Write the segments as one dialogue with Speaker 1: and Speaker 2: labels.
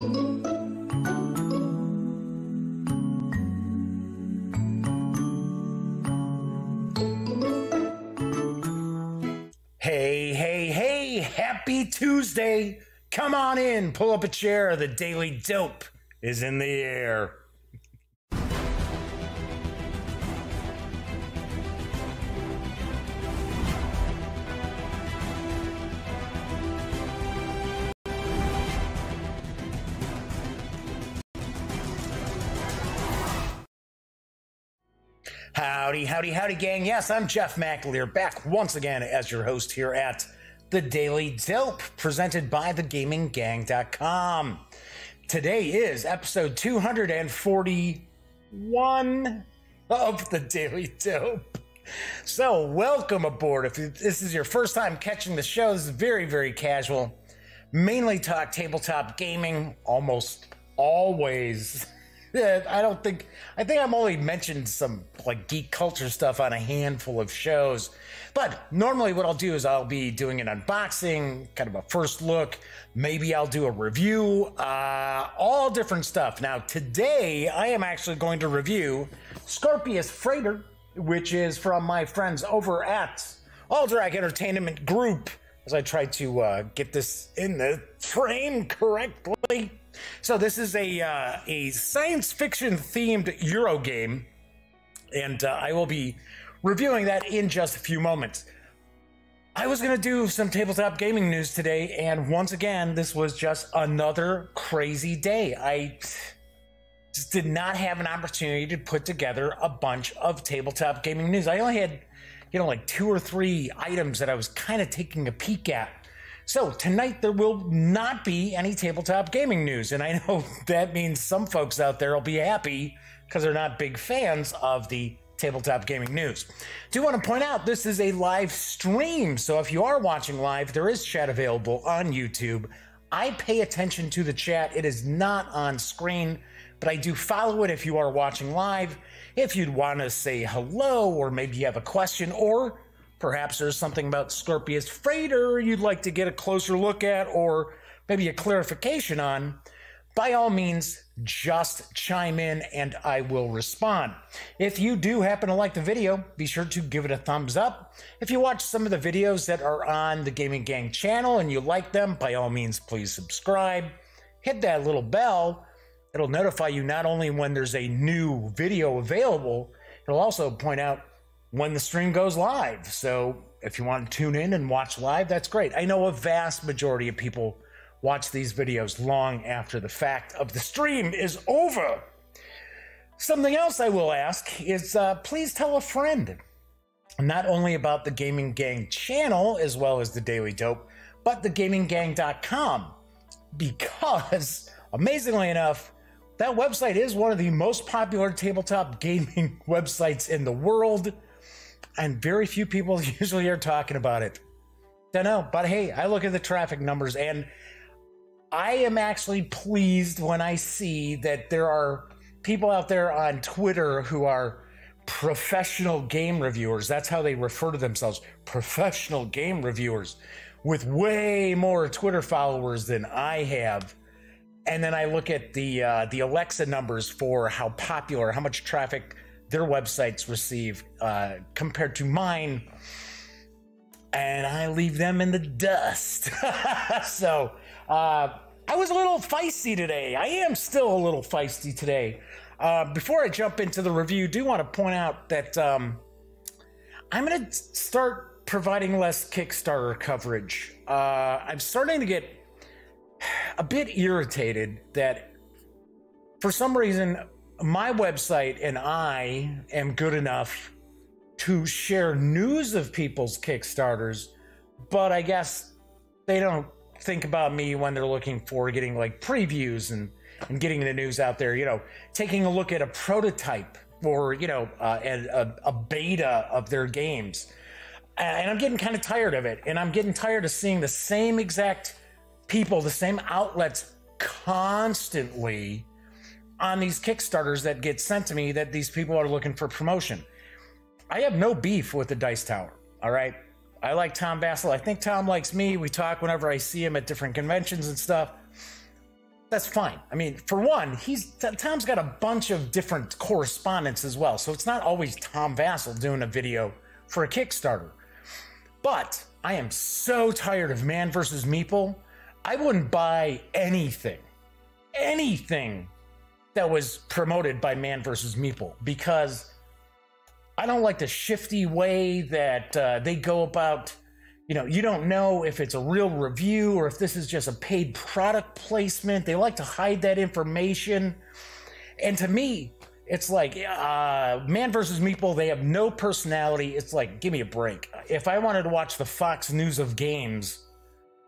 Speaker 1: Hey, hey, hey, happy Tuesday. Come on in, pull up a chair. The Daily Dope is in the air. Howdy, howdy, howdy, gang. Yes, I'm Jeff McAleer, back once again as your host here at The Daily Dope, presented by thegaminggang.com. Today is episode 241 of The Daily Dope. So, welcome aboard. If this is your first time catching the show, this is very, very casual. Mainly talk tabletop gaming, almost always. I think I've only mentioned some like geek culture stuff on a handful of shows, but normally what I'll do is I'll be doing an unboxing, kind of a first look. Maybe I'll do a review, all different stuff. Now today I am actually going to review Scorpius Freighter, which is from my friends over at Alderac Entertainment Group, as I try to get this in the frame correctly. So this is a science fiction themed Euro game, and I will be reviewing that in just a few moments. I was going to do some tabletop gaming news today, and once again, this was just another crazy day. I just did not have an opportunity to put together a bunch of tabletop gaming news. I only had, like 2 or 3 items that I was kind of taking a peek at. So tonight there will not be any tabletop gaming news, and I know that means some folks out there will be happy because they're not big fans of the tabletop gaming news. Do want to point out this is a live stream, so if you are watching live, there is chat available on YouTube. I pay attention to the chat. It is not on screen, but I do follow it if you are watching live. If you'd want to say hello, or maybe you have a question, or perhaps there's something about Scorpius Freighter you'd like to get a closer look at, or maybe a clarification on, by all means, just chime in and I will respond. If you do happen to like the video, be sure to give it a thumbs up. If you watch some of the videos that are on the Gaming Gang channel and you like them, by all means, please subscribe. Hit that little bell. It'll notify you not only when there's a new video available, it'll also point out when the stream goes live. So if you want to tune in and watch live, that's great. I know a vast majority of people watch these videos long after the fact of the stream is over. Something else I will ask is please tell a friend, not only about the Gaming Gang channel as well as the Daily Dope, but thegaminggang.com, because amazingly enough, that website is one of the most popular tabletop gaming websites in the world. And very few people usually are talking about it. Don't know, but hey, I look at the traffic numbers and I am actually pleased when I see that there are people out there on Twitter who are professional game reviewers. That's how they refer to themselves, professional game reviewers, with way more Twitter followers than I have. And then I look at the Alexa numbers for how popular, how much traffic their websites receive compared to mine, and I leave them in the dust. So I was a little feisty today. I am still a little feisty today. Before I jump into the review, do want to point out that I'm going to start providing less Kickstarter coverage. I'm starting to get a bit irritated that for some reason my website and I am good enough to share news of people's Kickstarters, but I guess they don't think about me when they're looking for getting like previews and getting the news out there, taking a look at a prototype or, a beta of their games. And I'm getting kind of tired of it. And I'm getting tired of seeing the same exact people, the same outlets constantly on these Kickstarters that get sent to me that these people are looking for promotion. I have no beef with the Dice Tower, all right? I like Tom Bassel. I think Tom likes me. We talk whenever I see him at different conventions and stuff. That's fine. I mean, for one, Tom's got a bunch of different correspondents as well, so it's not always Tom Vassell doing a video for a Kickstarter. But I am so tired of Man vs. Meeple. I wouldn't buy anything that was promoted by Man vs. Meeple, because I don't like the shifty way that they go about. You know, you don't know if it's a real review or if this is just a paid product placement. They like to hide that information. And to me, it's like Man vs. Meeple, they have no personality. It's like, give me a break. If I wanted to watch the Fox News of games,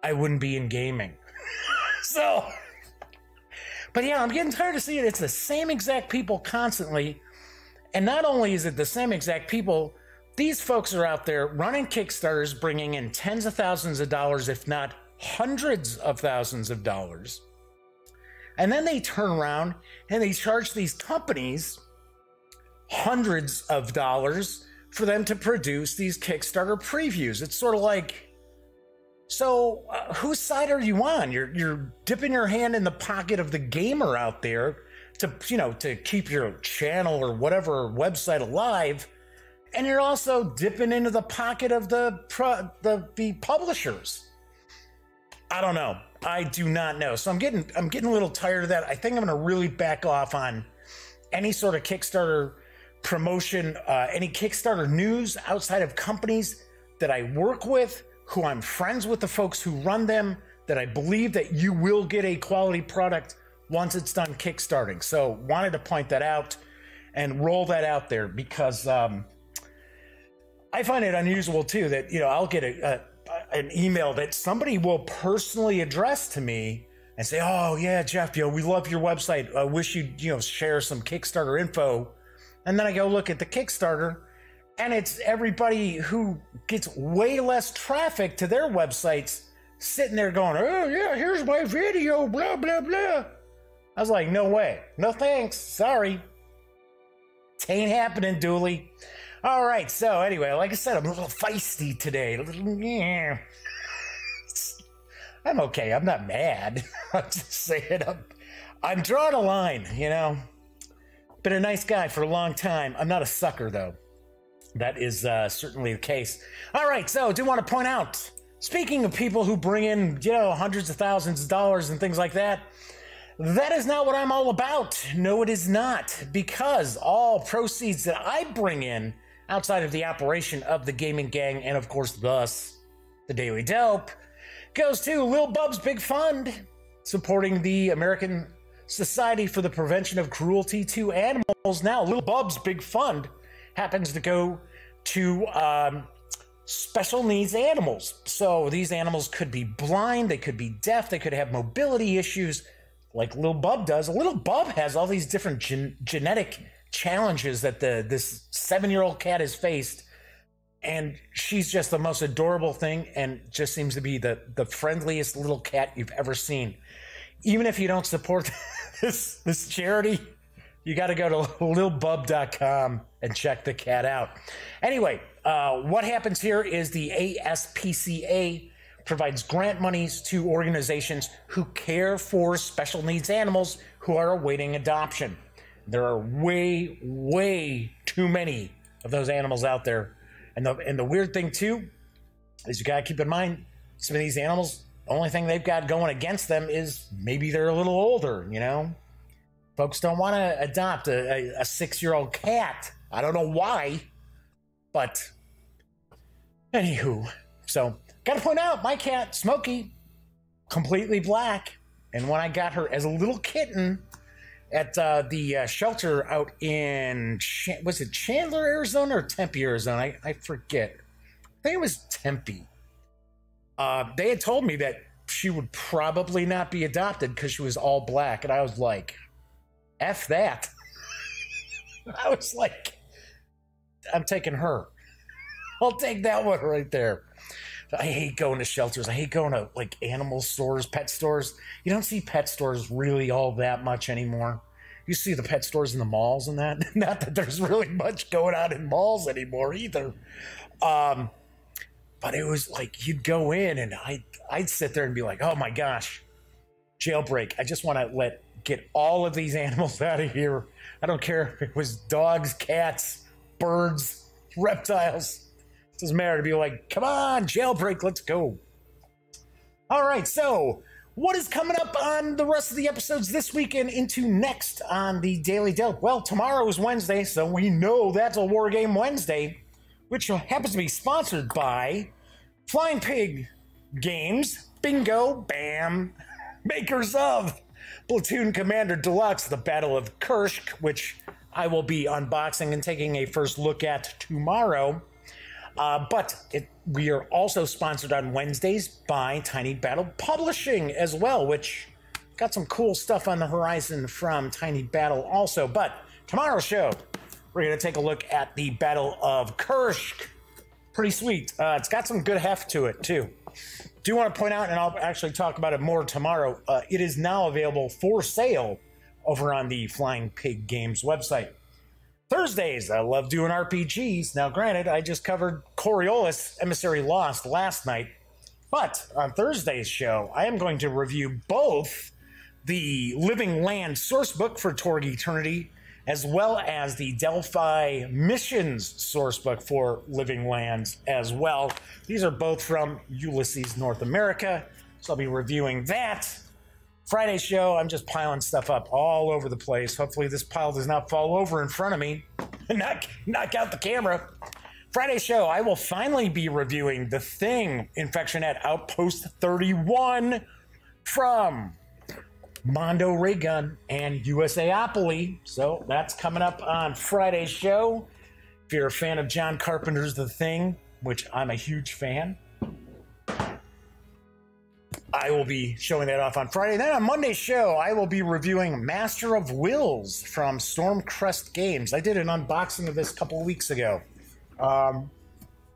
Speaker 1: I wouldn't be in gaming. So, but yeah, I'm getting tired of seeing it. It's the same exact people constantly. And not only is it the same exact people, these folks are out there running Kickstarters, bringing in tens of thousands of dollars, if not hundreds of thousands of dollars. And then they turn around and they charge these companies hundreds of dollars for them to produce these Kickstarter previews. It's sort of like, so whose side are you on? You're dipping your hand in the pocket of the gamer out there to, you know, to keep your channel or whatever website alive. And you're also dipping into the pocket of the publishers. I don't know. I do not know. So I'm getting a little tired of that. I think I'm going to really back off on any sort of Kickstarter promotion, any Kickstarter news outside of companies that I work with, who I'm friends with the folks who run them, that I believe that you will get a quality product once it's done kickstarting. So wanted to point that out and roll that out there, because I find it unusual too that, you know, I'll get an email that somebody will personally address to me and say, oh yeah, Jeff, you know, we love your website. I wish you'd, you know, share some Kickstarter info. And then I go look at the Kickstarter and it's everybody who gets way less traffic to their websites sitting there going, oh yeah, here's my video, blah, blah, blah. I was like, no way. No thanks. Sorry. Tain't happening, Dooley. All right, so anyway, like I said, I'm a little feisty today. Yeah. I'm okay. I'm not mad. I'm just saying I'm drawing a line, you know. Been a nice guy for a long time. I'm not a sucker, though. That is certainly the case. All right, so do want to point out, speaking of people who bring in, you know, hundreds of thousands of dollars and things like that, that is not what I'm all about. No, it is not, because all proceeds that I bring in outside of the operation of the Gaming Gang, and of course thus the Daily Dope, goes to Lil Bub's Big Fund, supporting the American Society for the Prevention of Cruelty to Animals. Now, Lil Bub's Big Fund happens to go to special needs animals. So these animals could be blind, they could be deaf, they could have mobility issues like Lil Bub does. Lil Bub has all these different genetic challenges that this 7-year-old cat has faced, and she's just the most adorable thing and just seems to be the friendliest little cat you've ever seen. Even if you don't support this charity, you got to go to lilbub.com and check the cat out. Anyway, what happens here is the ASPCA provides grant monies to organizations who care for special needs animals who are awaiting adoption. There are way, way too many of those animals out there. And the weird thing, too, is you got to keep in mind, some of these animals, the only thing they've got going against them is maybe they're a little older, you know? Folks don't want to adopt a 6-year-old cat. I don't know why, but anywho. So, got to point out, my cat, Smokey, completely black. And when I got her as a little kitten at the shelter out in, was it Chandler, Arizona or Tempe, Arizona? I forget. I think it was Tempe. They had told me that she would probably not be adopted because she was all black. And I was like, F that. I was like, I'm taking her. I'll take that one right there. I hate going to shelters. I hate going to like animal stores, pet stores. You don't see pet stores really all that much anymore. You see the pet stores in the malls and that. Not that there's really much going on in malls anymore either. But it was like you'd go in and I'd sit there and be like, oh my gosh, Jailbreak. I just want to get all of these animals out of here. I don't care if it was dogs, cats, birds, reptiles. It doesn't matter to be like, come on, Jailbreak, let's go. All right, so what is coming up on the rest of the episodes this week and into next on the Daily Delp? Well, tomorrow is Wednesday, so we know that's a War Game Wednesday, which happens to be sponsored by Flying Pig Games, Bingo, Bam, makers of Platoon Commander Deluxe, the Battle of Kursk, which I will be unboxing and taking a first look at tomorrow. We are also sponsored on Wednesdays by Tiny Battle Publishing as well, which got some cool stuff on the horizon from Tiny Battle also. But tomorrow's show, we're going to take a look at the Battle of Kursk. Pretty sweet. It's got some good heft to it, too. Do want to point out, and I'll actually talk about it more tomorrow, it is now available for sale over on the Flying Pig Games website. Thursdays, I love doing RPGs. Now, granted, I just covered Coriolis Emissary Lost last night, but on Thursday's show, I am going to review both the Living Land sourcebook for Torg Eternity, as well as the Delphi Missions sourcebook for Living Lands as well. These are both from Ulysses North America, so I'll be reviewing that. Friday's show, I'm just piling stuff up all over the place. Hopefully this pile does not fall over in front of me and knock out the camera. Friday's show, I will finally be reviewing The Thing Infection at Outpost 31 from Mondo Ray Gun and USAopoly. So that's coming up on Friday's show. If you're a fan of John Carpenter's The Thing, which I'm a huge fan, I will be showing that off on Friday. Then on Monday's show, I will be reviewing Master of Wills from Stormcrest Games. I did an unboxing of this a couple of weeks ago.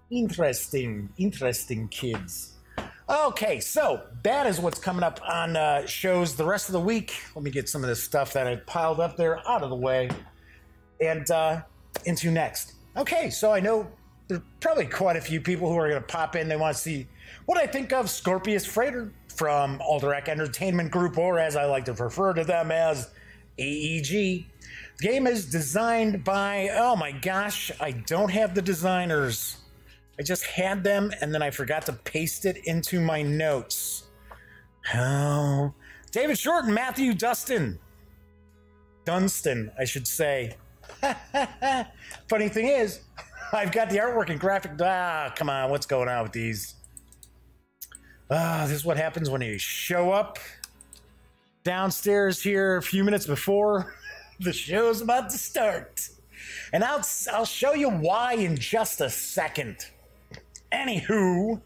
Speaker 1: Interesting kids. Okay, so that is what's coming up on shows the rest of the week. Let me get some of this stuff that I piled up there out of the way and into next. Okay, so I know there's probably quite a few people who are going to pop in. They want to see what I think of Scorpius Freighter from Alderac Entertainment Group, or as I like to refer to them as AEG. The game is designed by, oh my gosh, I don't have the designers. I just had them and then I forgot to paste it into my notes. Oh, David Short and Matthew Dunstan, I should say. Funny thing is, I've got the artwork and graphic. Come on, what's going on with these? This is what happens when you show up downstairs here a few minutes before the show's about to start. And I'll show you why in just a second. Anywho,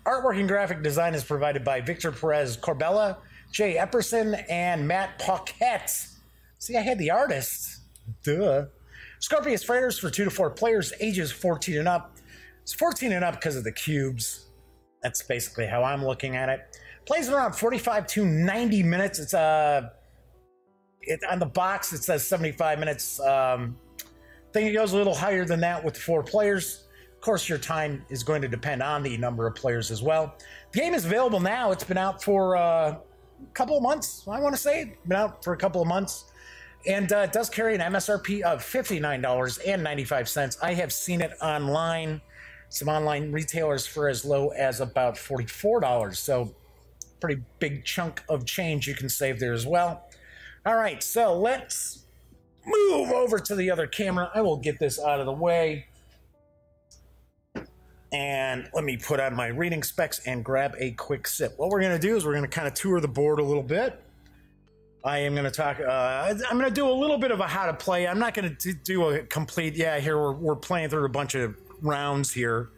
Speaker 1: artwork and graphic design is provided by Victor Perez Corbella, Jay Epperson, and Matt Paquette. See, I had the artists. Duh. Scorpius Freighters for 2 to 4 players, ages 14 and up. It's 14 and up because of the cubes. That's basically how I'm looking at it. Plays around 45 to 90 minutes. It's on the box it says 75 minutes. I think it goes a little higher than that with 4 players. Of course, your time is going to depend on the number of players as well. The game is available now. It's been out for a couple of months. I want to say it's been out for a couple of months. And it does carry an MSRP of $59.95. I have seen it online. Some online retailers for as low as about $44. So pretty big chunk of change you can save there as well. All right, so let's move over to the other camera. I will get this out of the way. And let me put on my reading specs and grab a quick sip. What we're going to do is we're going to kind of tour the board a little bit. I am going to talk, I'm going to do a little bit of a how to play. I'm not going to do a complete, here we're playing through a bunch of rounds here.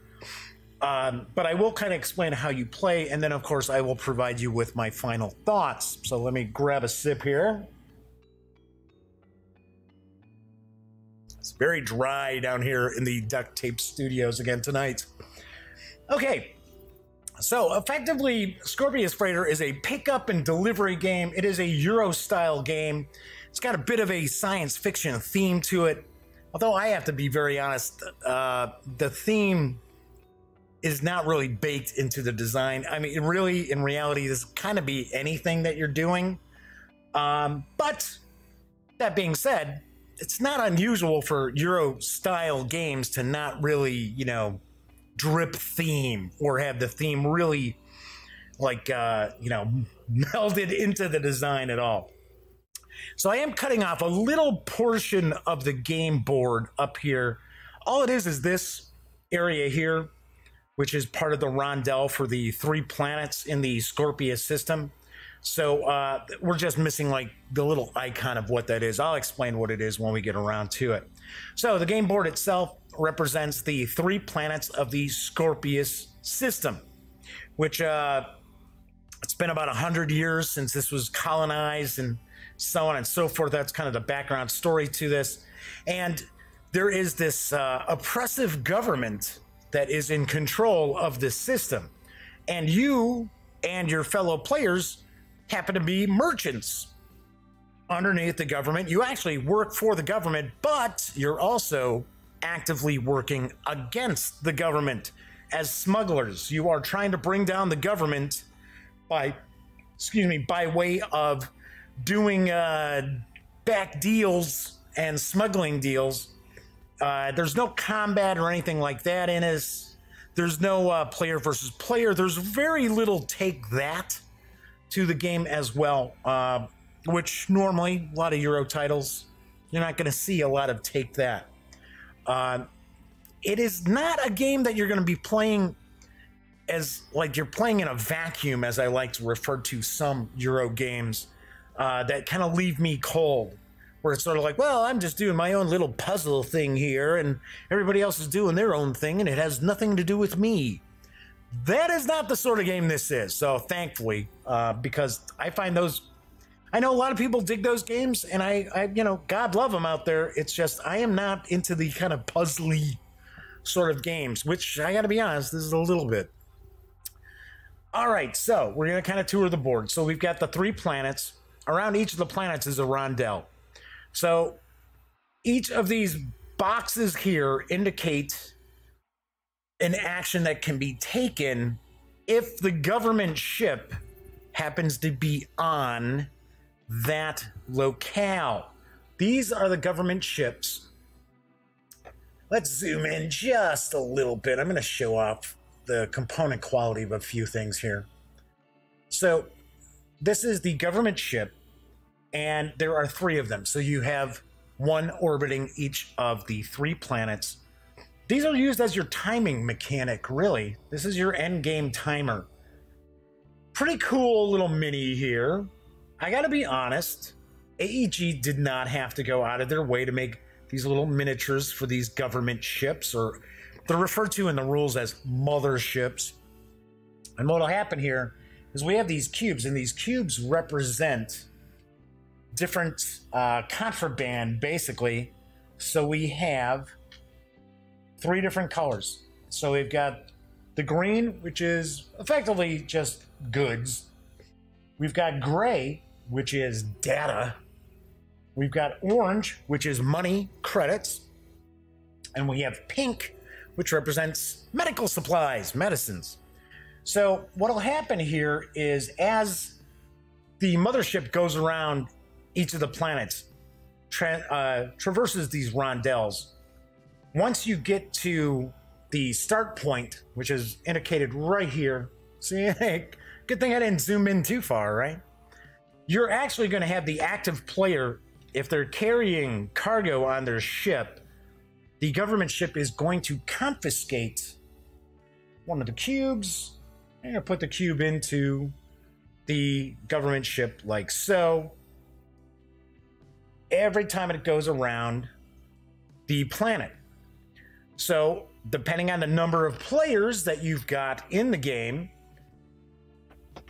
Speaker 1: But I will kind of explain how you play, and then of course I will provide you with my final thoughts. So let me grab a sip here. It's very dry down here in the duct tape studios again tonight. Okay, so effectively Scorpius Freighter is a pickup and delivery game. It is a Euro-style game. It's got a bit of a science fiction theme to it. Although I have to be very honest, the theme is not really baked into the design. I mean, really, in reality, this kind of be anything that you're doing. But that being said, it's not unusual for Euro style games to not really, you know, drip theme or have the theme really like, you know, melded into the design at all. So I am cutting off a little portion of the game board up here. All it is this area here, which is part of the rondel for the 3 planets in the Scorpius system. So we're just missing like the little icon of what that is. I'll explain what it is when we get around to it. So the game board itself represents the 3 planets of the Scorpius system, which it's been about 100 years since this was colonized and so on and so forth. That's kind of the background story to this. And there is this oppressive government that is in control of this system. And you and your fellow players happen to be merchants underneath the government. You actually work for the government, but you're also actively working against the government as smugglers. You are trying to bring down the government by way of doing back deals and smuggling deals. There's no combat or anything like that in this. There's no player versus player. There's very little take that to the game as well, which normally a lot of Euro titles, you're not going to see a lot of take that. It is not a game that you're going to be playing as like you're playing in a vacuum, as I like to refer to some Euro games that kind of leave me cold, where it's sort of like, well, I'm just doing my own little puzzle thing here and everybody else is doing their own thing and it has nothing to do with me. That is not the sort of game this is. So thankfully, because I find those, I know a lot of people dig those games and I you know, God love them out there. It's just, I am not into the kind of puzzly sort of games, which I gotta be honest, this is a little bit. All right, so we're gonna kind of tour the board. So we've got the 3 planets. Around each of the planets is a rondel. So each of these boxes here indicate an action that can be taken if the government ship happens to be on that locale. These are the government ships. Let's zoom in just a little bit. I'm going to show off the component quality of a few things here. So this is the government ship, and there are 3 of them. So you have 1 orbiting each of the 3 planets. These are used as your timing mechanic, really. This is your end game timer. Pretty cool little mini here. I gotta be honest, AEG did not have to go out of their way to make these little miniatures for these government ships, or they're referred to in the rules as motherships. And what'll happen here is we have these cubes, and these cubes represent different contraband, basically. So we have 3 different colors. So we've got the green, which is effectively just goods. We've got gray, which is data. We've got orange, which is money, credits. And we have pink, which represents medical supplies, medicines. So what'll happen here is as the mothership goes around each of the planets, traverses these rondels, once you get to the start point, which is indicated right here, see, good thing I didn't zoom in too far, right? You're actually going to have the active player, if they're carrying cargo on their ship, the government ship is going to confiscate one of the cubes. I'm going to put the cube into the government ship like so. Every time it goes around the planet. So depending on the number of players that you've got in the game,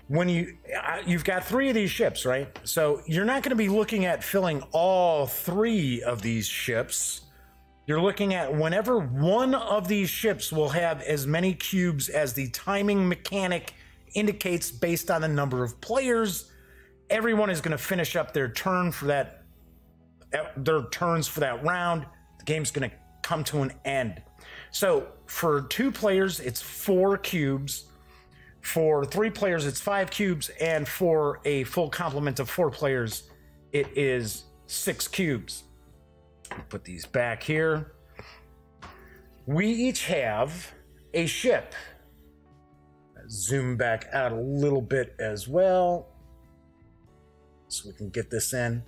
Speaker 1: when you've got 3 of these ships, right? So you're not going to be looking at filling all 3 of these ships. You're looking at whenever one of these ships will have as many cubes as the timing mechanic indicates based on the number of players. Everyone is going to finish up their turn for that, their turns for that round. The game's going to come to an end. So for 2 players, it's 4 cubes. For 3 players, it's 5 cubes. And for a full complement of 4 players, it is 6 cubes. Put these back here. We each have a ship. Zoom back out a little bit as well, so we can get this in.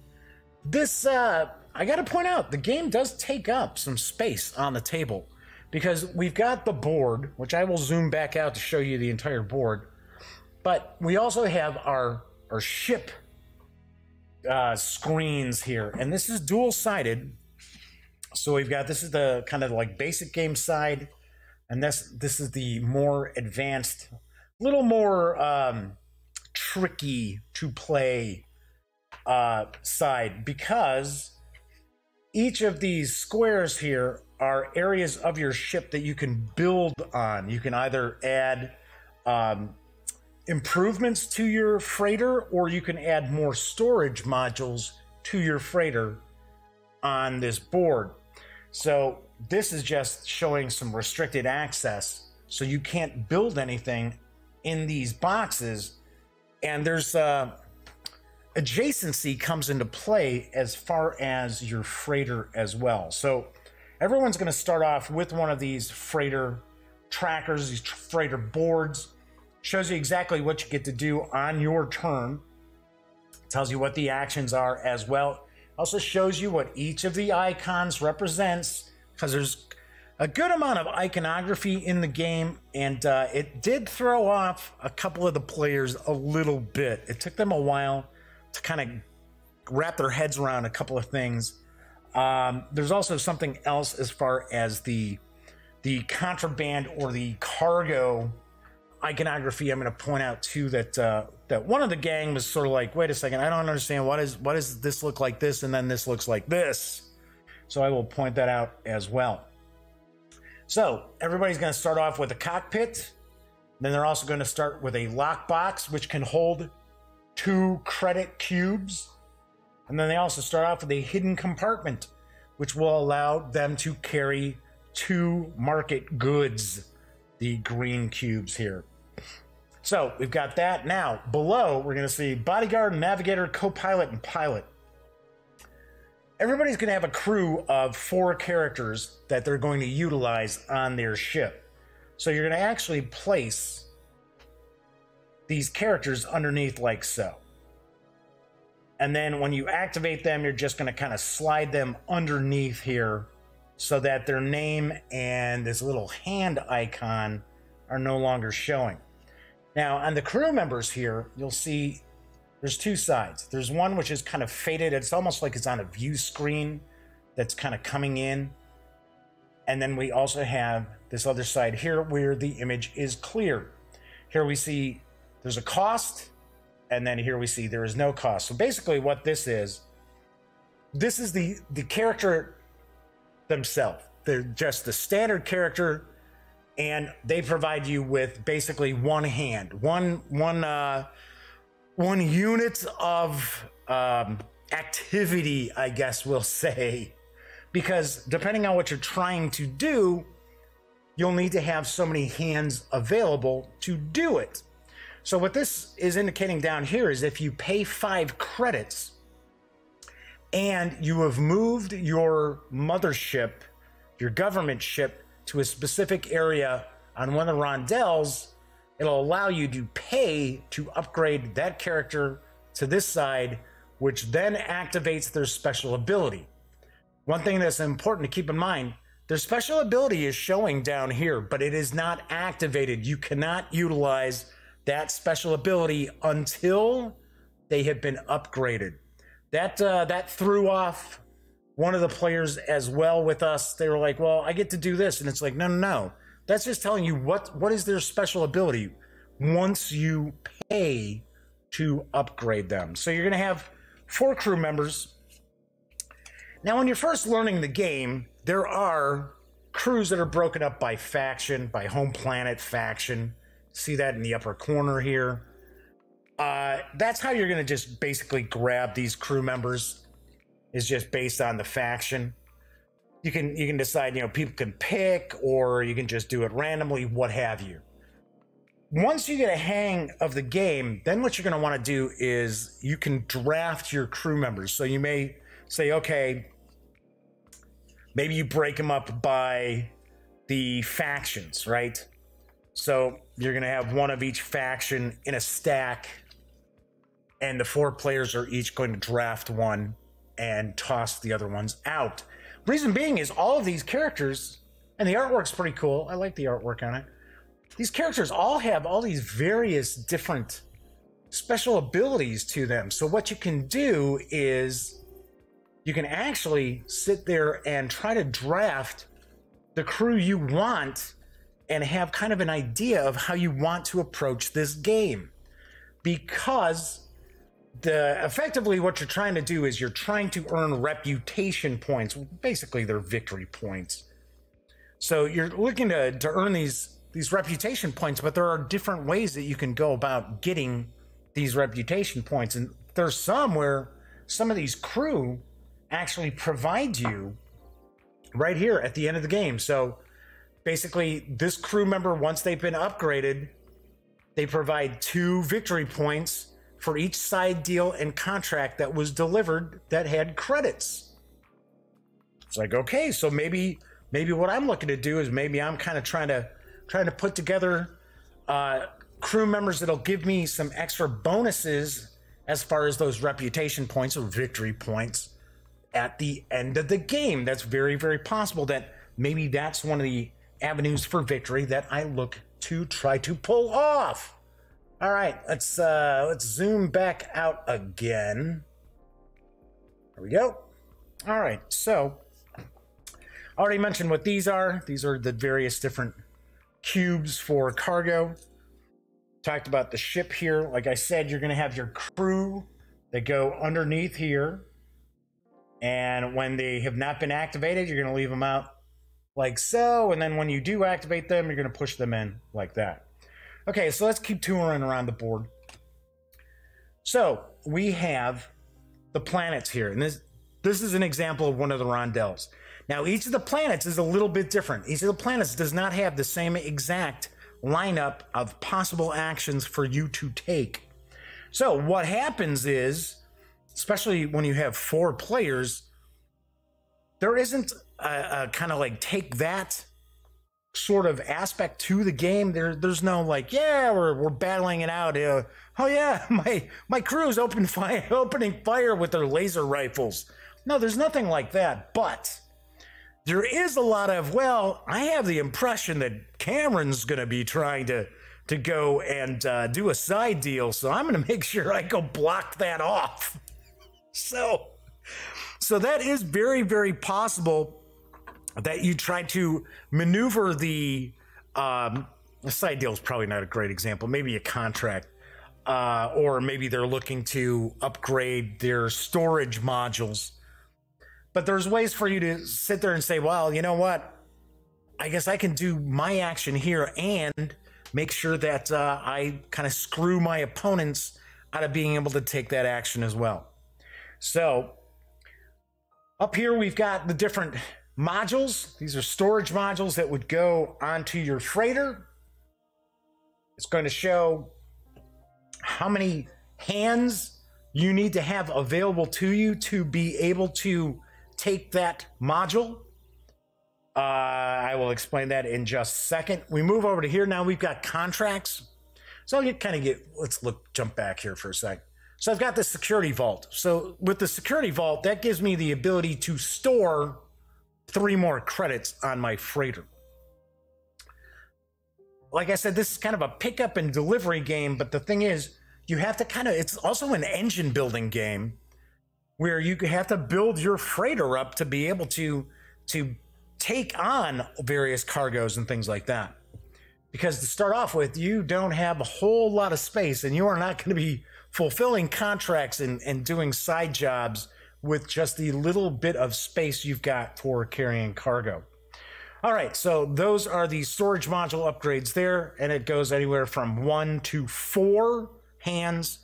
Speaker 1: This, I gotta point out, the game does take up some space on the table, because we've got the board, which I will zoom back out to show you the entire board, but we also have our ship screens here, and this is dual-sided. So we've got, this is the kind of like basic game side, and this is the more advanced, little more tricky to play side, because each of these squares here are areas of your ship that you can build on. You can either add improvements to your freighter, or you can add more storage modules to your freighter on this board. So this is just showing some restricted access, so you can't build anything in these boxes. And there's adjacency comes into play as far as your freighter as well. So everyone's going to start off with one of these freighter trackers, these freighter boards. Shows you exactly what you get to do on your turn. Tells you what the actions are as well. Also shows you what each of the icons represents, because there's a good amount of iconography in the game, and it did throw off a couple of the players a little bit. It took them a while to kind of wrap their heads around a couple of things. There's also something else as far as the contraband or the cargo iconography. I'm going to point out too that that one of the gang was sort of like, wait a second, I don't understand, why does this look like this and then this looks like this? So I will point that out as well. So everybody's going to start off with a cockpit. Then they're also going to start with a lockbox, which can hold 2 credit cubes. And then they also start off with a hidden compartment, which will allow them to carry 2 market goods, the green cubes here. So we've got that. Now below, we're going to see bodyguard, navigator, co-pilot, and pilot. Everybody's going to have a crew of 4 characters that they're going to utilize on their ship. So you're going to actually place these characters underneath like so. And then when you activate them, you're just going to kind of slide them underneath here so that their name and this little hand icon are no longer showing. Now, on the crew members here, you'll see there's 2 sides. There's one which is kind of faded. It's almost like it's on a view screen that's kind of coming in. And then we also have this other side here where the image is clear. Here we see there's a cost, and then here we see there is no cost. So basically what this is the character themselves. They're just the standard character, and they provide you with basically one hand, one unit of activity, I guess we'll say, because depending on what you're trying to do, you'll need to have so many hands available to do it. So what this is indicating down here is if you pay 5 credits and you have moved your mothership, your government ship, to a specific area on one of the rondels, it'll allow you to pay to upgrade that character to this side, which then activates their special ability. One thing that's important to keep in mind, their special ability is showing down here, but it is not activated. You cannot utilize that special ability until they have been upgraded. That threw off one of the players as well with us. They were like, well, I get to do this. And it's like, no. That's just telling you what is their special ability once you pay to upgrade them. So you're going to have 4 crew members. Now, when you're first learning the game, there are crews that are broken up by faction, by home planet faction. See that in the upper corner here. That's how you're going to just basically grab these crew members, is just based on the faction. you can decide, people can pick, or you can just do it randomly, what have you. Once you get a hang of the game, then what you're going to want to do is you can draft your crew members. So you may say, okay, maybe you break them up by the factions, right? So you're going to have one of each faction in a stack, and the 4 players are each going to draft one and toss the other ones out. Reason being is all of these characters, and the artwork's pretty cool. I like the artwork on it. These characters all have all these various different special abilities to them. So what you can do is you can actually sit there and try to draft the crew you want and have kind of an idea of how you want to approach this game. Because effectively what you're trying to do is you're trying to earn reputation points. Basically, they're victory points. So you're looking to earn these reputation points, but there are different ways that you can go about getting these reputation points. And there's some where some of these crew actually provide you right here at the end of the game. So basically, this crew member, once they've been upgraded, they provide 2 victory points for each side deal and contract that was delivered that had credits. It's like, okay, so maybe what I'm looking to do is maybe I'm kind of trying to put together crew members that'll give me some extra bonuses as far as those reputation points or victory points at the end of the game. That's very, very possible that maybe that's one of the avenues for victory that I look to try to pull off. All right, let's zoom back out again. There we go. All right, so I already mentioned what these are. These are the various different cubes for cargo. Talked about the ship here. Like I said, you're going to have your crew that go underneath here. And when they have not been activated, you're going to leave them out like so. And then when you do activate them, you're going to push them in like that. Okay, so let's keep touring around the board. So we have the planets here. And this is an example of one of the rondels. Now, each of the planets is a little bit different. Each of the planets does not have the same exact lineup of possible actions for you to take. So what happens is, especially when you have 4 players, there isn't a kind of like take that sort of aspect to the game. There's no like, yeah, we're battling it out. Oh yeah, my crew is opening fire with their laser rifles. No, there's nothing like that. But there is a lot of, well, I have the impression that Cameron's going to be trying to go and do a side deal, so I'm going to make sure I go block that off. So that is very, very possible that you try to maneuver the side deal is probably not a great example. Maybe a contract, or maybe they're looking to upgrade their storage modules. But there's ways for you to sit there and say, well, you know what? I guess I can do my action here and make sure that I kind of screw my opponents out of being able to take that action as well. So up here, we've got the different modules. These are storage modules that would go onto your freighter. It's going to show how many hands you need to have available to you to be able to take that module. I will explain that in just a second. We move over to here now. We've got contracts. So let's jump back here for a sec. So I've got the security vault. So with the security vault, that gives me the ability to store 3 more credits on my freighter. Like I said, this is kind of a pickup and delivery game, but the thing is, you have to it's also an engine building game where you have to build your freighter up to be able to take on various cargoes and things like that. Because to start off with, you don't have a whole lot of space, and you are not going to be fulfilling contracts and doing side jobs with just the little bit of space you've got for carrying cargo. All right, so those are the storage module upgrades there, and it goes anywhere from 1 to 4 hands.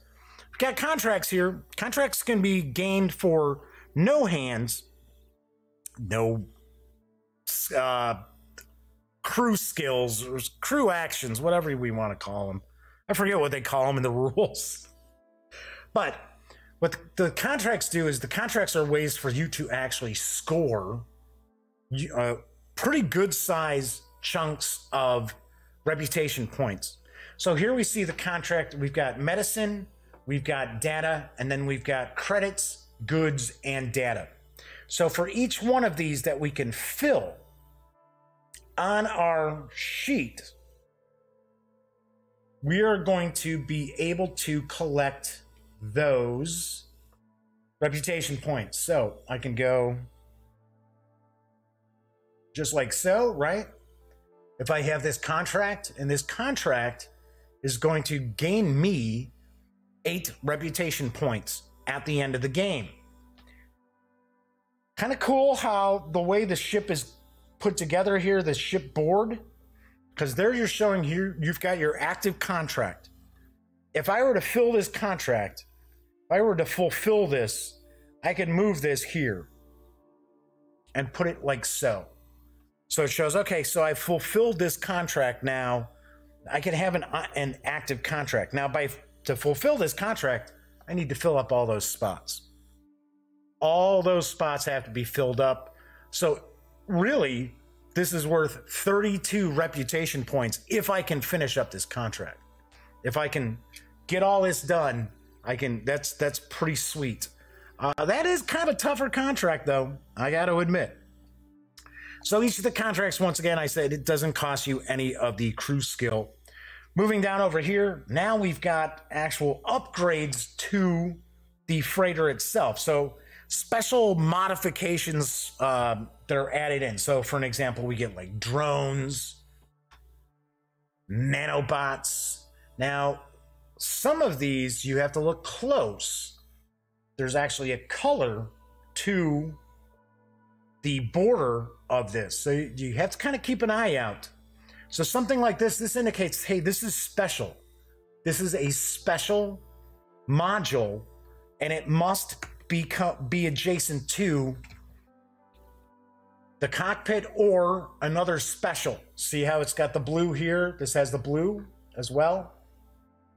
Speaker 1: We've got contracts here. Contracts can be gained for no hands, no crew skills or crew actions, whatever we want to call them. I forget what they call them in the rules. But what the contracts do is the contracts are ways for you to actually score pretty good size chunks of reputation points. So here we see the contract. We've got medicine, we've got data, and then we've got credits, goods, and data. So for each one of these that we can fill on our sheet, we are going to be able to collect those reputation points. So I can go just like so, right? If I have this contract, and this contract is going to gain me 8 reputation points at the end of the game. Kind of cool how the way the ship is put together here, the ship board, because there you're showing here, you've got your active contract. If I were to fill this contract, if I were to fulfill this, I could move this here and put it like so. So it shows, okay, so I fulfilled this contract now. I can have an active contract. Now, to fulfill this contract, I need to fill up all those spots. All those spots have to be filled up. So really, this is worth 32 reputation points if I can finish up this contract. If I can get all this done, that's pretty sweet. That is kind of a tougher contract, though, I got to admit. So each of the contracts, once again, I said it doesn't cost you any of the crew skill. Moving down over here, now we've got actual upgrades to the freighter itself. So special modifications that are added in. So for an example, we get like drones, nanobots. Now, some of these you have to look close. There's actually a color to the border of this. So you have to kind of keep an eye out. So something like this indicates, hey, this is special. This is a special module, and it must be adjacent to the cockpit or another special. See how it's got the blue here? This has the blue as well.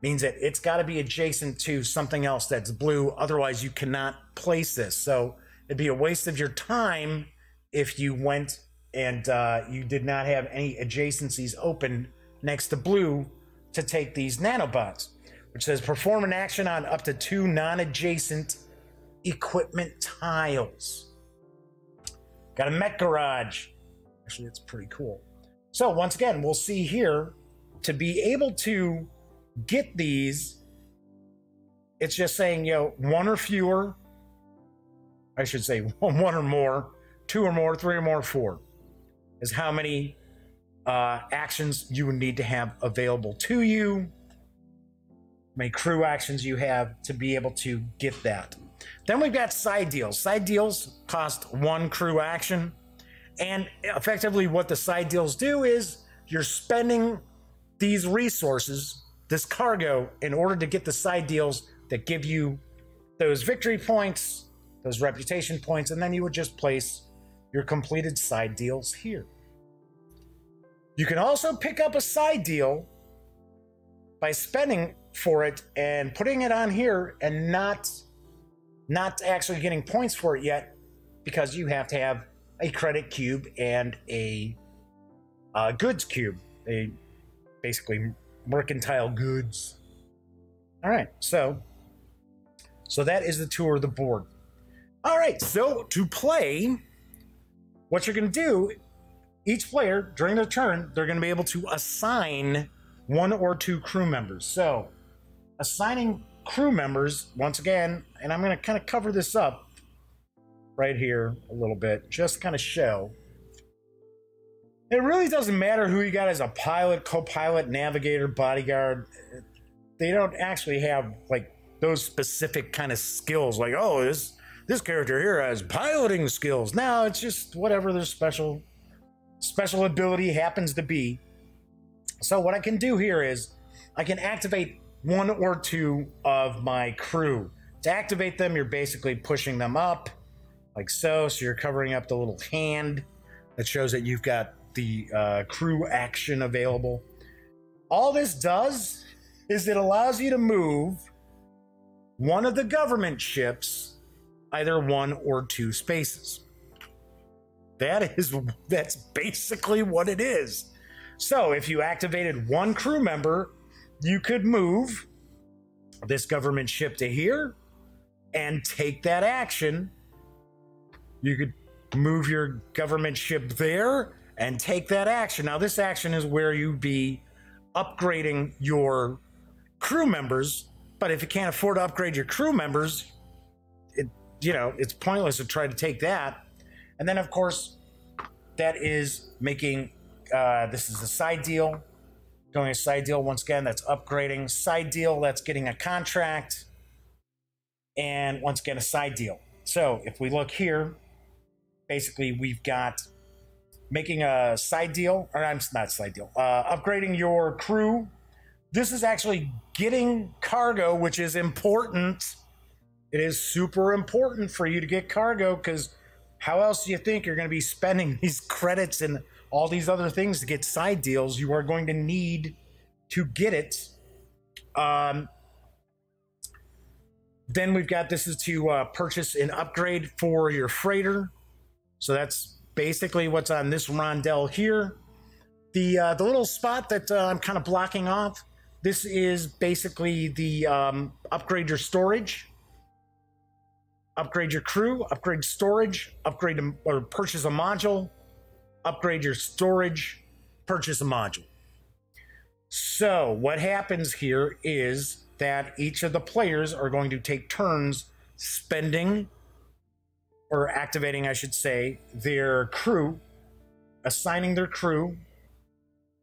Speaker 1: Means that it's got to be adjacent to something else that's blue. Otherwise, you cannot place this. So it'd be a waste of your time if you went and you did not have any adjacencies open next to blue to take these nanobots, which says perform an action on up to 2 non-adjacent equipment tiles. Got a mech garage. Actually, it's pretty cool. So once again, we'll see here, to be able to get these, it's just saying, you know, 1 or fewer, I should say 1 or more, 2 or more, 3 or more, 4 is how many actions you would need to have available to you, how many crew actions you have to be able to get that. Then we've got side deals. Side deals cost 1 crew action, and effectively what the side deals do is you're spending these resources, this cargo, in order to get the side deals that give you those victory points, those reputation points, and then you would just place your completed side deals here. You can also pick up a side deal by spending for it and putting it on here and not actually getting points for it yet, because you have to have a credit cube and a goods cube, basically mercantile goods. All right, so that is the tour of the board. All right, so to play, what you're going to do, each player, during their turn, they're going to be able to assign 1 or 2 crew members. So, assigning crew members, once again, and I'm going to kind of cover this up right here a little bit, just to kind of show. It really doesn't matter who you got as a pilot, co-pilot, navigator, bodyguard. They don't actually have, like, those specific kind of skills, like, oh, this character here has piloting skills. No, it's just whatever their special ability happens to be. So what I can do here is I can activate 1 or 2 of my crew. To activate them, you're basically pushing them up like so. So you're covering up the little hand that shows that you've got the crew action available. All this does is it allows you to move one of the government ships either 1 or 2 spaces. That's basically what it is. So if you activated one crew member, you could move this government ship to here and take that action. You could move your government ship there and take that action. Now, this action is where you'd be upgrading your crew members, but if you can't afford to upgrade your crew members, it's pointless to try to take that. And then, of course, that is making, this is a side deal. Going a side deal, once again, that's upgrading. Side deal, that's getting a contract. And once again, a side deal. So if we look here, basically we've got making a side deal, or I'm not side deal, upgrading your crew. This is actually getting cargo, which is important. It is super important for you to get cargo, because how else do you think you're going to be spending these credits and all these other things to get side deals? You are going to need to get it. Then we've got, this is to purchase an upgrade for your freighter. So that's basically what's on this rondel here. The little spot that I'm kind of blocking off, this is basically the upgrade your storage, upgrade your crew, upgrade storage, upgrade or purchase a module, upgrade your storage, purchase a module. So what happens here is that each of the players are going to take turns spending, or activating, I should say, their crew, assigning their crew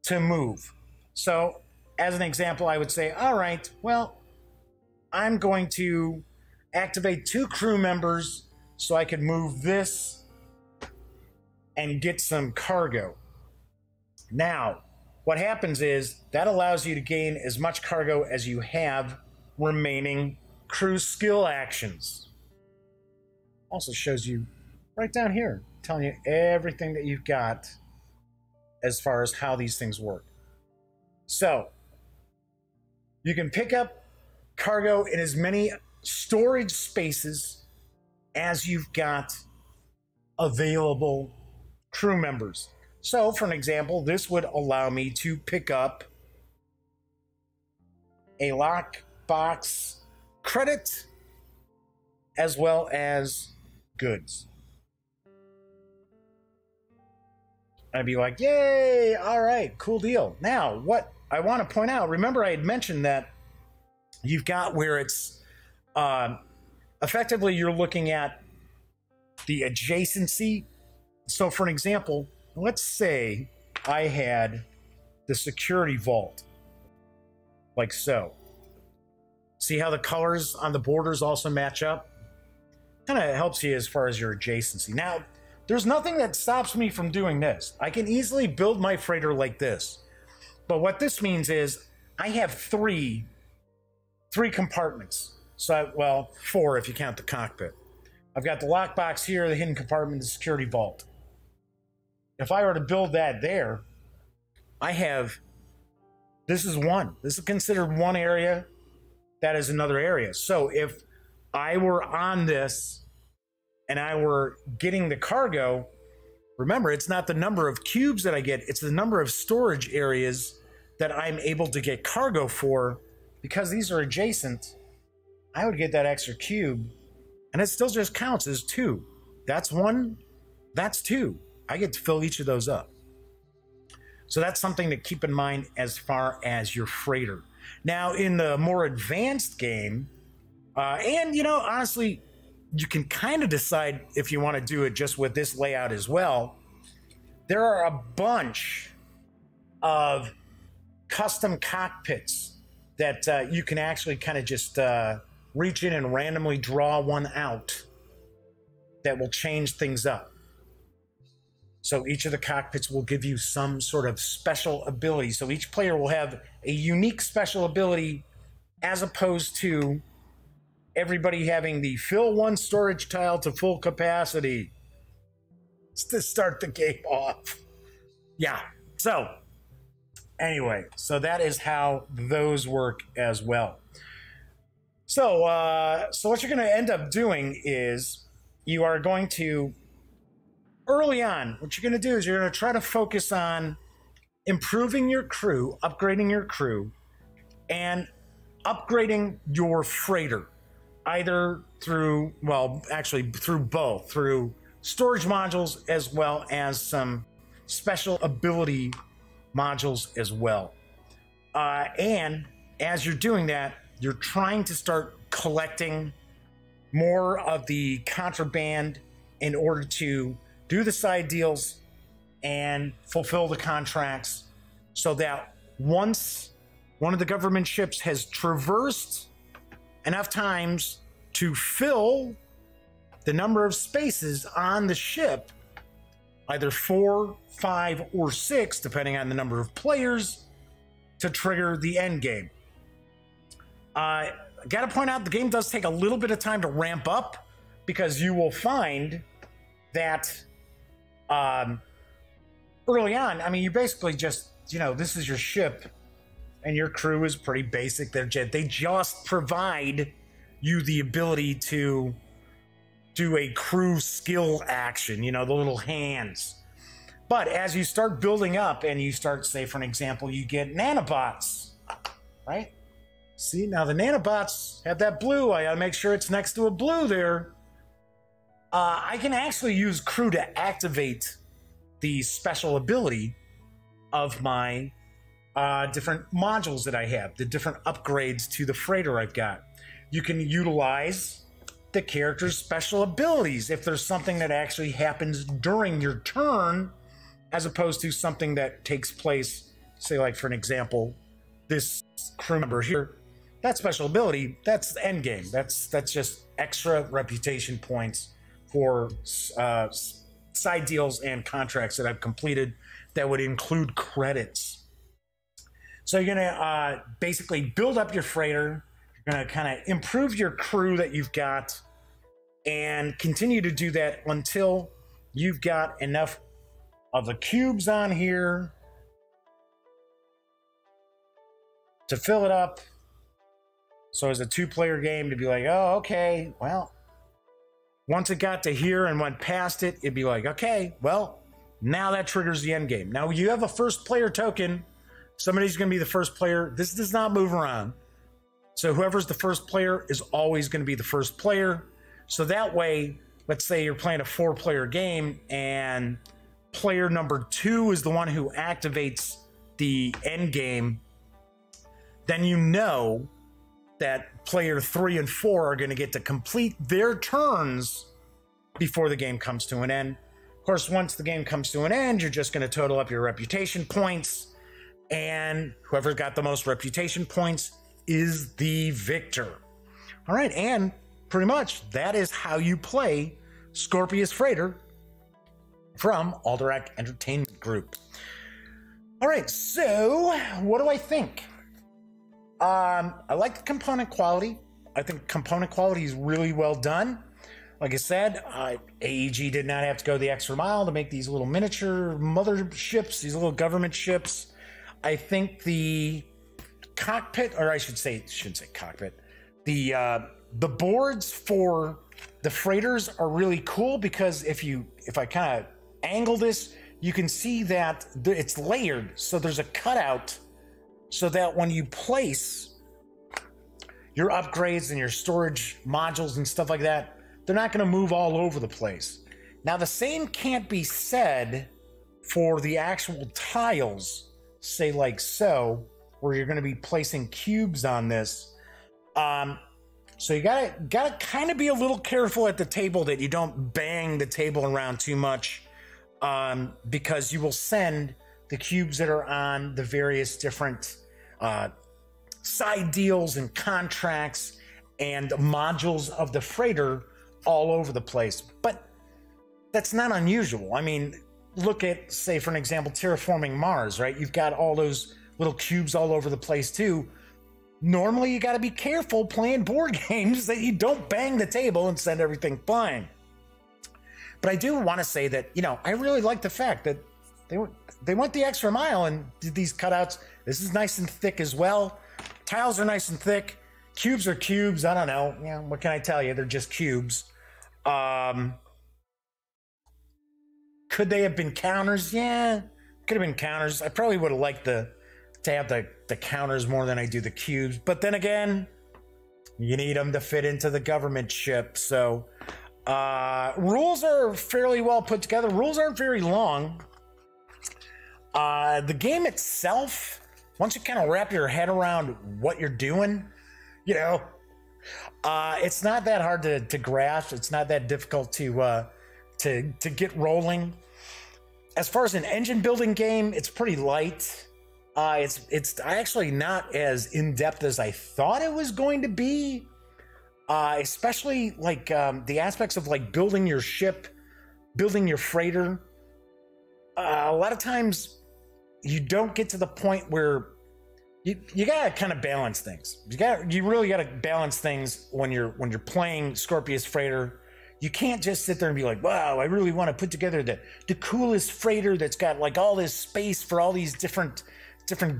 Speaker 1: to move. So as an example, I would say, all right, well, I'm going to activate 2 crew members so I can move this and get some cargo. Now, what happens is that allows you to gain as much cargo as you have remaining crew skill actions. Also shows you right down here, telling you everything that you've got as far as how these things work. So you can pick up cargo in as many storage spaces as you've got available crew members. So for an example, this would allow me to pick up a lockbox credit as well as goods. I'd be like, yay, all right, cool deal. Now, what I want to point out, remember I had mentioned that you've got where it's effectively you're looking at the adjacency. So for an example, let's say I had the security vault, like so. See how the colors on the borders also match up? Kind of helps you as far as your adjacency. Now, there's nothing that stops me from doing this. I can easily build my freighter like this. But what this means is I have three compartments. So, well, 4 if you count the cockpit. I've got the lockbox here, the hidden compartment, the security vault. If I were to build that there, I have, this is one. This is considered one area. That is another area. So if I were on this and I were getting the cargo, remember, it's not the number of cubes that I get, it's the number of storage areas that I'm able to get cargo for. Because these are adjacent, I would get that extra cube, and it still just counts as 2. That's 1, that's 2. I get to fill each of those up. So that's something to keep in mind as far as your freighter. Now, in the more advanced game, and honestly, you can kind of decide if you want to do it just with this layout as well. There are a bunch of custom cockpits that you can actually kind of just reach in and randomly draw one out that will change things up. So each of the cockpits will give you some sort of special ability. So each player will have a unique special ability, as opposed to everybody having the fill 1 storage tile to full capacity. to start the game off. Yeah. So anyway, so that is how those work as well. So what you're going to end up doing is you are going to, early on, what you're going to do is you're going to try to focus on improving your crew, upgrading your crew, and upgrading your freighter, either through, well, actually through both, through storage modules as well as some special ability modules as well. And as you're doing that, you're trying to start collecting more of the contraband in order to do the side deals and fulfill the contracts, so that once one of the government ships has traversed enough times to fill the number of spaces on the ship, either 4, 5, or 6, depending on the number of players, to trigger the end game. I gotta point out, the game does take a little bit of time to ramp up, because you will find that early on, I mean, you basically just, you know, this is your ship and your crew is pretty basic. They just provide you the ability to do a crew skill action, you know, the little hands. But as you start building up and you start, say, for an example, you get nanobots, right? See, now the nanobots have that blue. I gotta make sure it's next to a blue there. I can actually use crew to activate the special ability of my different modules that I have, the different upgrades to the freighter I've got. You can utilize the character's special abilities if there's something that actually happens during your turn, as opposed to something that takes place, say, like, for an example, this crew member here, that special ability, that's the end game. That's just extra reputation points for side deals and contracts that I've completed that would include credits. So you're gonna basically build up your freighter. You're gonna kind of improve your crew that you've got, and continue to do that until you've got enough of the cubes on here to fill it up. So as a 2-player game, to be like, oh, okay, well, once it got to here and went past it, it'd be like, okay, well, now that triggers the end game. Now you have a first player token. Somebody's going to be the first player. This does not move around. So whoever's the first player is always going to be the first player. So that way, let's say you're playing a 4-player game and player number 2 is the one who activates the end game, then you know that player 3 and 4 are going to get to complete their turns before the game comes to an end. Of course, once the game comes to an end, you're just going to total up your reputation points, and whoever got the most reputation points is the victor. All right, and pretty much that is how you play Scorpius Freighter from Alderac Entertainment Group. All right, so what do I think? I like the component quality. I think component quality is really well done. Like I said, AEG did not have to go the extra mile to make these little miniature motherships, these little government ships. I think the cockpit, or I shouldn't say cockpit, the boards for the freighters are really cool, because if I kind of angle this, you can see that it's layered. So there's a cutout, so that when you place your upgrades and your storage modules and stuff like that, they're not going to move all over the place. Now, the same can't be said for the actual tiles, say like so, where you're going to be placing cubes on this. So you gotta kind of be a little careful at the table that you don't bang the table around too much, because you will send the cubes that are on the various different side deals and contracts and modules of the freighter all over the place. But that's not unusual. I mean, look at, say, for an example, terraforming Mars, right? You've got all those little cubes all over the place too. Normally, you got to be careful playing board games that you don't bang the table and send everything flying. But I do want to say that, you know, I really like the fact that they went the extra mile and did these cutouts. This is nice and thick as well. Tiles are nice and thick. Cubes are cubes. I don't know. You know, what can I tell you? They're just cubes. Could they have been counters? Yeah, could have been counters. I probably would have liked to have the counters more than I do the cubes. But then again, you need them to fit into the government ship. So rules are fairly well put together. Rules aren't very long. The game itself, once you kind of wrap your head around what you're doing, you know, it's not that hard to grasp. It's not that difficult to get rolling. As far as an engine building game, it's pretty light. It's actually not as in-depth as I thought it was going to be. Especially like the aspects of like building your ship, building your freighter. A lot of times you don't get to the point where you gotta kind of balance things. You really gotta balance things when you're playing Scorpius Freighter. You can't just sit there and be like, wow, I really want to put together the coolest freighter that's got like all this space for all these different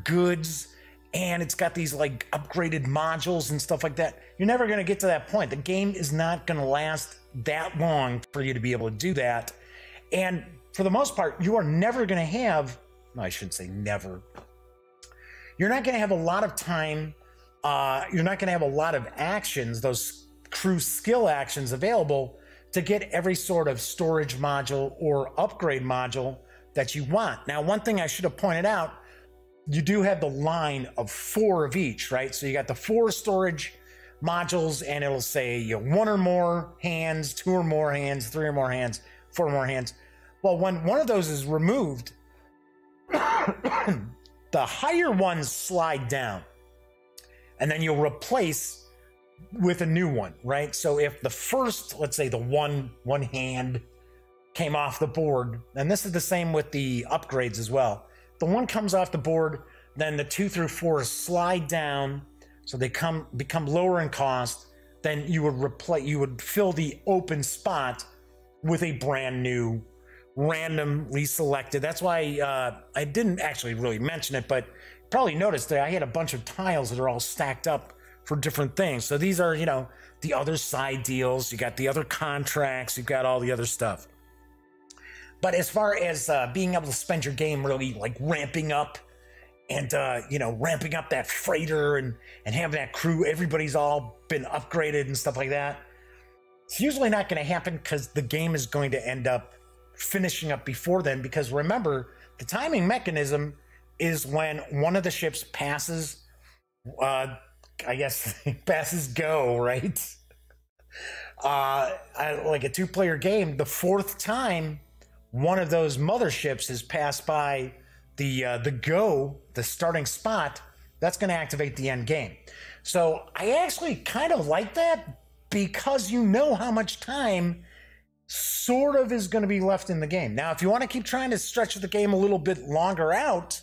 Speaker 1: goods, and it's got these like upgraded modules and stuff like that. You're never going to get to that point. The game is not going to last that long for you to be able to do that. And for the most part, you are never going to have, no, I shouldn't say never. You're not going to have a lot of time. You're not going to have a lot of actions, those crew skill actions available to get every sort of storage module or upgrade module that you want. Now, one thing I should have pointed out, you do have the line of 4 of each, right? So you got the 4 storage modules, and it'll say, you know, 1 or more hands, 2 or more hands, 3 or more hands, 4 or more hands. Well, when one of those is removed, the higher ones slide down, and then you'll replace with a new one, right? So if the first, let's say the one hand came off the board, and this is the same with the upgrades as well. The one comes off the board, then the 2 through 4 slide down, so they become lower in cost. Then you would fill the open spot with a brand new, randomly selected. That's why I didn't actually really mention it, but probably noticed that I had a bunch of tiles that are all stacked up for different things. So these are, you know, the other side deals. You got the other contracts. You've got all the other stuff. But as far as being able to spend your game really like ramping up and, you know, ramping up that freighter and having that crew, everybody's all been upgraded and stuff like that, it's usually not going to happen because the game is going to end up finishing up before then. Because remember, the timing mechanism is when one of the ships passes, I guess, passes go, right? Like a 2-player game, the 4th time one of those motherships is passed by the starting spot, that's going to activate the end game. So I actually kind of like that because you know how much time sort of is going to be left in the game. Now, if you want to keep trying to stretch the game a little bit longer out,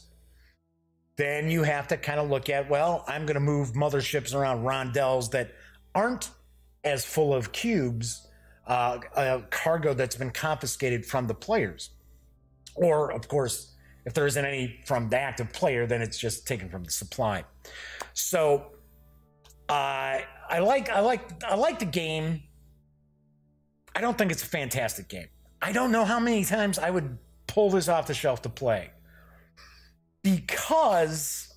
Speaker 1: then you have to kind of look at, well, I'm going to move motherships around rondels that aren't as full of cubes, cargo that's been confiscated from the players. Or, of course, if there isn't any from the active player, then it's just taken from the supply. So I like the game. I don't think it's a fantastic game. I don't know how many times I would pull this off the shelf to play. Because,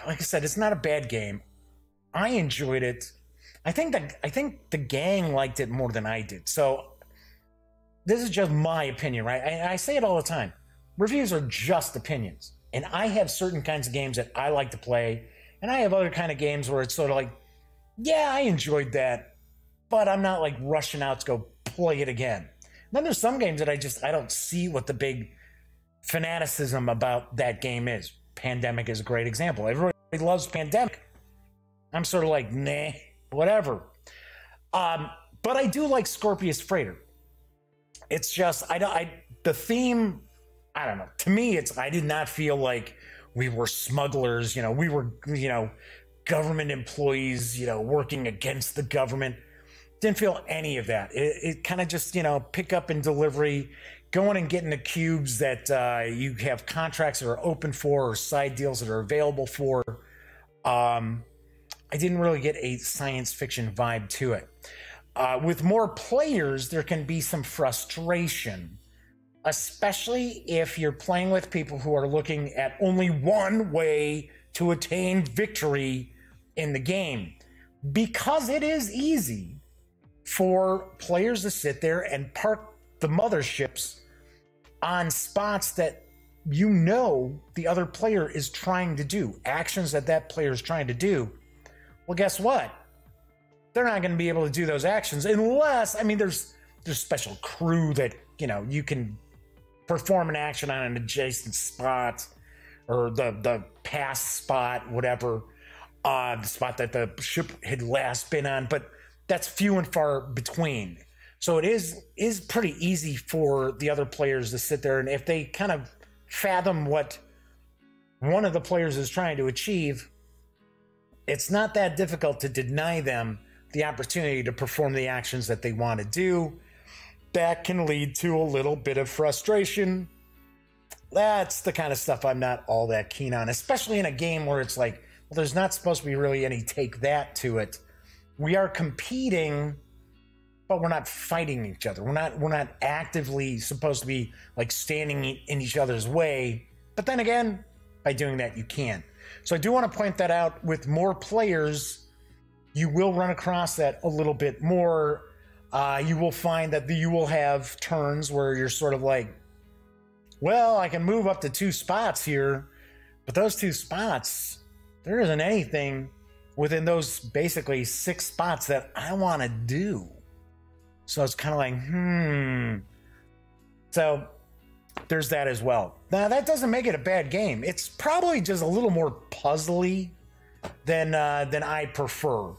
Speaker 1: like I said, it's not a bad game. I enjoyed it. I think the gang liked it more than I did. So this is just my opinion, right? I say it all the time. Reviews are just opinions. And I have certain kinds of games that I like to play, and I have other kind of games where it's sort of like, yeah, I enjoyed that, but I'm not like rushing out to go play it again. And then there's some games that I don't see what the big fanaticism about that game is. Pandemic is a great example. Everybody loves Pandemic. I'm sort of like, nah, whatever. But I do like Scorpius Freighter. It's just, the theme, I don't know. To me, I did not feel like we were smugglers, we were, government employees, working against the government. Didn't feel any of that. It kind of just, pick up and delivery, going and getting the cubes that you have contracts that are open for or side deals that are available for. I didn't really get a science fiction vibe to it. With more players, there can be some frustration, especially if you're playing with people who are looking at only one way to attain victory in the game. Because it is easy for players to sit there and park the motherships on spots that the other player is trying to do, actions that player is trying to do. Well, guess what? They're not going to be able to do those actions unless, there's special crew that, you can perform an action on an adjacent spot or the past spot, whatever, the spot that the ship had last been on, but that's few and far between. So it is pretty easy for the other players to sit there, and if they kind of fathom what one of the players is trying to achieve, it's not that difficult to deny them the opportunity to perform the actions that they want to do. That can lead to a little bit of frustration. That's the kind of stuff I'm not all that keen on, especially in a game where it's like, well, there's not supposed to be really any take that to it. We are competing, but we're not fighting each other. We're not actively supposed to be like standing in each other's way. But then again, by doing that, you can. So I do want to point that out. With more players, you will run across that a little bit more. You will find that you will have turns where you're sort of like, well, I can move up to 2 spots here, but those 2 spots, there isn't anything within those basically 6 spots that I want to do. So it's kind of like, So there's that as well. Now, that doesn't make it a bad game. It's probably just a little more puzzly than I prefer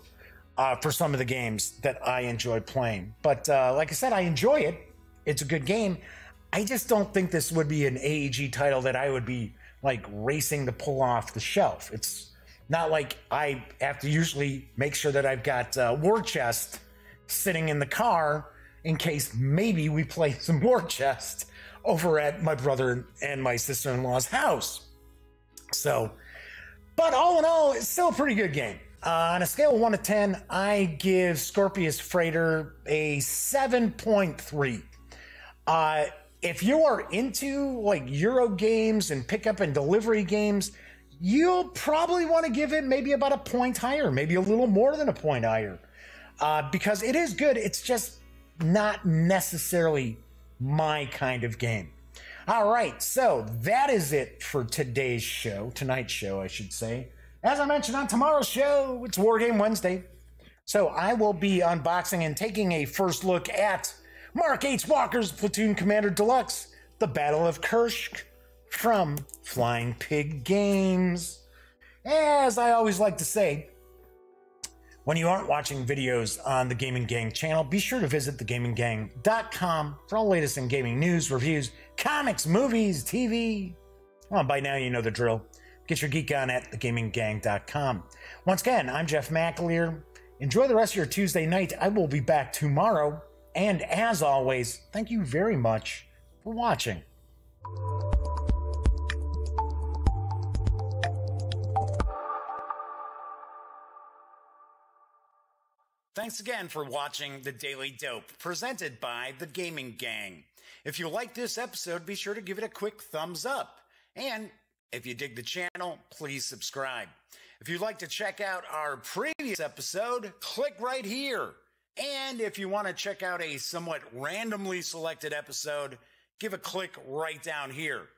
Speaker 1: for some of the games that I enjoy playing. But like I said, I enjoy it. It's a good game. I just don't think this would be an AEG title that I would be like racing to pull off the shelf. It's not like I have to usually make sure that I've got War Chest sitting in the car in case maybe we play some War Chest over at my brother and my sister-in-law's house. So, but all in all, it's still a pretty good game. On a scale of 1 to 10, I give Scorpius Freighter a 7.3. If you are into like Euro games and pickup and delivery games, you'll probably want to give it maybe about a point higher, maybe a little more than a point higher, because it is good. It's just not necessarily my kind of game. All right, so that is it for tonight's show, I should say. As I mentioned on tomorrow's show, it's War Game Wednesday. So I will be unboxing and taking a first look at Mark H. Walker's Platoon Commander Deluxe, The Battle of Kursk, from Flying Pig Games. As I always like to say, when you aren't watching videos on the Gaming Gang channel, be sure to visit thegaminggang.com for all the latest in gaming news, reviews, comics, movies, TV. Well, by now you know the drill. Get your geek on at thegaminggang.com. Once again, I'm Jeff McAleer. Enjoy the rest of your Tuesday night. I will be back tomorrow. And as always, thank you very much for watching. Thanks again for watching The Daily Dope, presented by The Gaming Gang. If you like this episode, be sure to give it a quick thumbs up. And if you dig the channel, please subscribe. If you'd like to check out our previous episode, click right here. And if you want to check out a somewhat randomly selected episode, give a click right down here.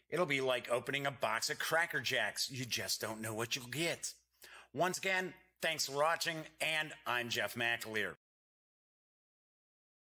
Speaker 1: It'll be like opening a box of Cracker Jacks. You just don't know what you'll get. Once again, thanks for watching, and I'm Jeff McAleer.